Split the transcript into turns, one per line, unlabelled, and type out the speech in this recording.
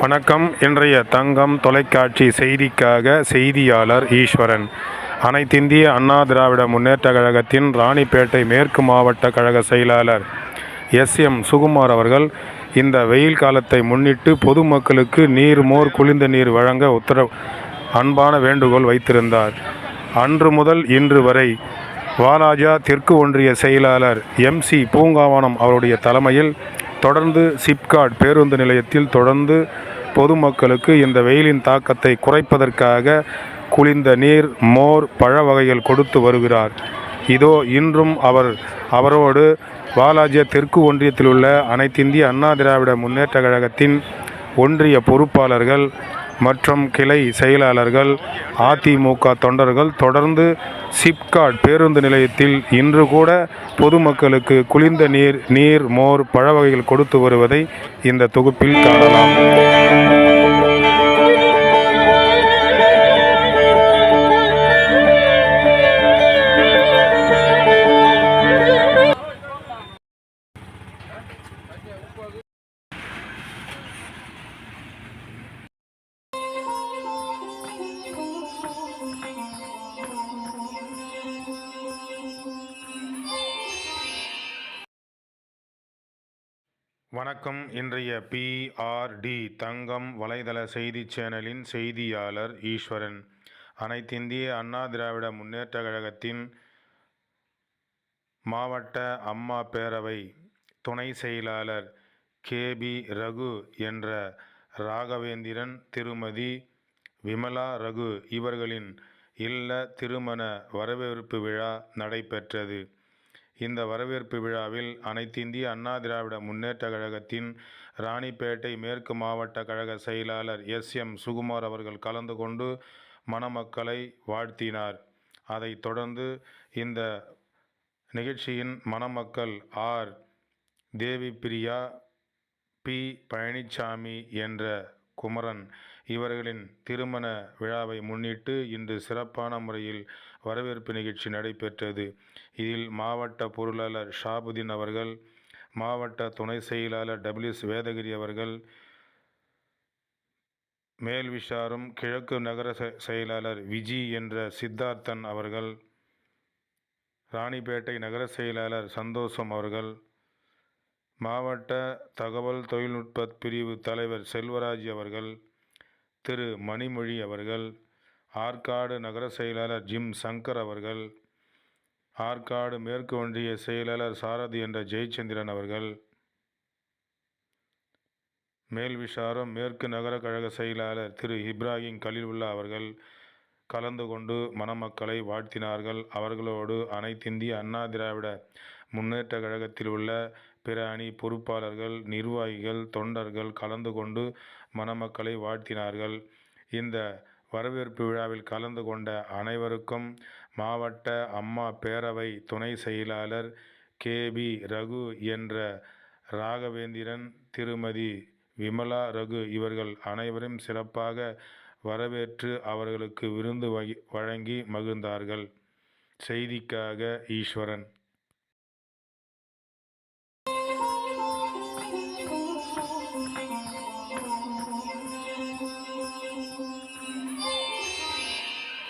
வணக்கம். இன்றைய தங்கம் தொலைக்காட்சி செய்திக்காக செய்தியாளர் ஈஸ்வரன். அனைத்திந்திய அண்ணா திராவிட முன்னேற்றக் கழகத்தின் ராணிப்பேட்டை மேற்கு மாவட்ட கழக செயலாளர் எஸ்.எம். சுகுமார் அவர்கள் இந்த வெயில் காலத்தை முன்னிட்டு பொதுமக்களுக்கு நீர், மோர், குளிர்ந்த நீர் வழங்க அன்பான வேண்டுகோள் வைத்திருந்தார். அன்று முதல் இன்று வரை வாலாஜா தெற்கு ஒன்றிய செயலாளர் எம்.சி. பூங்காவனம் அவருடைய தலைமையில் தொடர்ந்து சிப்காட் பேருந்து நிலையத்தில் தொடர்ந்து பொதுமக்களுக்கு இந்த வெயிலின் தாக்கத்தை குறைப்பதற்காக குளிர்ந்த நீர், மோர், பழ வகைகள் கொடுத்து வருகிறார். இதோ இன்றும் அவரோடு வாலாஜா தெற்கு ஒன்றியத்தில் உள்ள அனைத்திந்திய அண்ணா திராவிட முன்னேற்றக் கழகத்தின் ஒன்றிய பொறுப்பாளர்கள் மற்றும் கிளை செயலாளர்கள், அதிமுக தொண்டர்கள் தொடர்ந்து சிப்காட் பேருந்து நிலையத்தில் இன்று கூட பொதுமக்களுக்கு குளிர்ந்த நீர், மோர், பழ வகைகள் கொடுத்து வருவதை இந்த தொகுப்பில் காணலாம். வணக்கம். இன்றைய PRD தங்கம் வலைதள செய்தி சேனலின் செய்தியாளர் ஈஸ்வரன். அனைத்திந்திய அண்ணா திராவிட முன்னேற்றக் கழகத்தின் மாவட்ட அம்மா பேரவை துணை செயலாளர் KB ரகு என்ற ராகவேந்திரன், திருமதி விமலா ரகு இவர்களின் இல்ல திருமண வரவேற்பு விழா நடைபெற்றது. இந்த வரவேற்பு விழாவில் அனைத்திந்திய அண்ணா திராவிட முன்னேற்றக் கழகத்தின் ராணிப்பேட்டை மேற்கு மாவட்ட கழக செயலாளர் எஸ்.எம். சுகுமார் அவர்கள் கலந்து கொண்டு மணமக்களை வாழ்த்தினார். அதைத் தொடர்ந்து இந்த நிகழ்ச்சியின் மணமக்கள் ஆர். தேவிப்பிரியா, பி. பழனிசாமி என்ற குமரன் இவர்களின் திருமண விழாவை முன்னிட்டு இன்று சிறப்பான முறையில் வரவேற்பு நிகழ்ச்சி நடைபெற்றது. இதில் மாவட்ட பொருளாளர் ஷாபுதீன் அவர்கள், மாவட்ட துணை செயலாளர் WS வேதகிரி அவர்கள், மேல்விசாரம் கிழக்கு நகர செயலாளர் விஜி என்ற சித்தார்த்தன் அவர்கள், ராணிப்பேட்டை நகர செயலாளர் சந்தோஷம் அவர்கள், மாவட்ட தகவல் தொழில்நுட்ப பிரிவு தலைவர் செல்வராஜ் அவர்கள், திரு மணிமொழி அவர்கள், ஆற்காடு நகர செயலாளர் ஜிம் சங்கர் அவர்கள், ஆற்காடு மேற்கு ஒன்றிய செயலாளர் சாரதி என்ற ஜெயச்சந்திரன் அவர்கள், மேல்விசாரம் மேற்கு நகர கழக செயலாளர் திரு இப்ராஹிம் கலீலுல்லா அவர்கள் கலந்து கொண்டு மணமக்களை வாழ்த்தினார்கள். அவர்களோடு அனைத்திந்திய அண்ணா திராவிட முன்னேற்ற கழகத்தில் உள்ள பிற அணி பொறுப்பாளர்கள், நிர்வாகிகள், தொண்டர்கள் கலந்து கொண்டு மணமக்களை வாழ்த்தினார்கள். இந்த வரவேற்பு விழாவில் கலந்து கொண்ட அனைவருக்கும் மாவட்ட அம்மா பேரவை துணை செயலாளர் KB ரகு என்ற ராகவேந்திரன், திருமதி விமலா ரகு இவர்கள் அனைவரும் சிறப்பாக வரவேற்று அவர்களுக்கு விருந்து வழங்கி மகிழ்ந்தார்கள். செய்திக்காக ஈஸ்வரன்.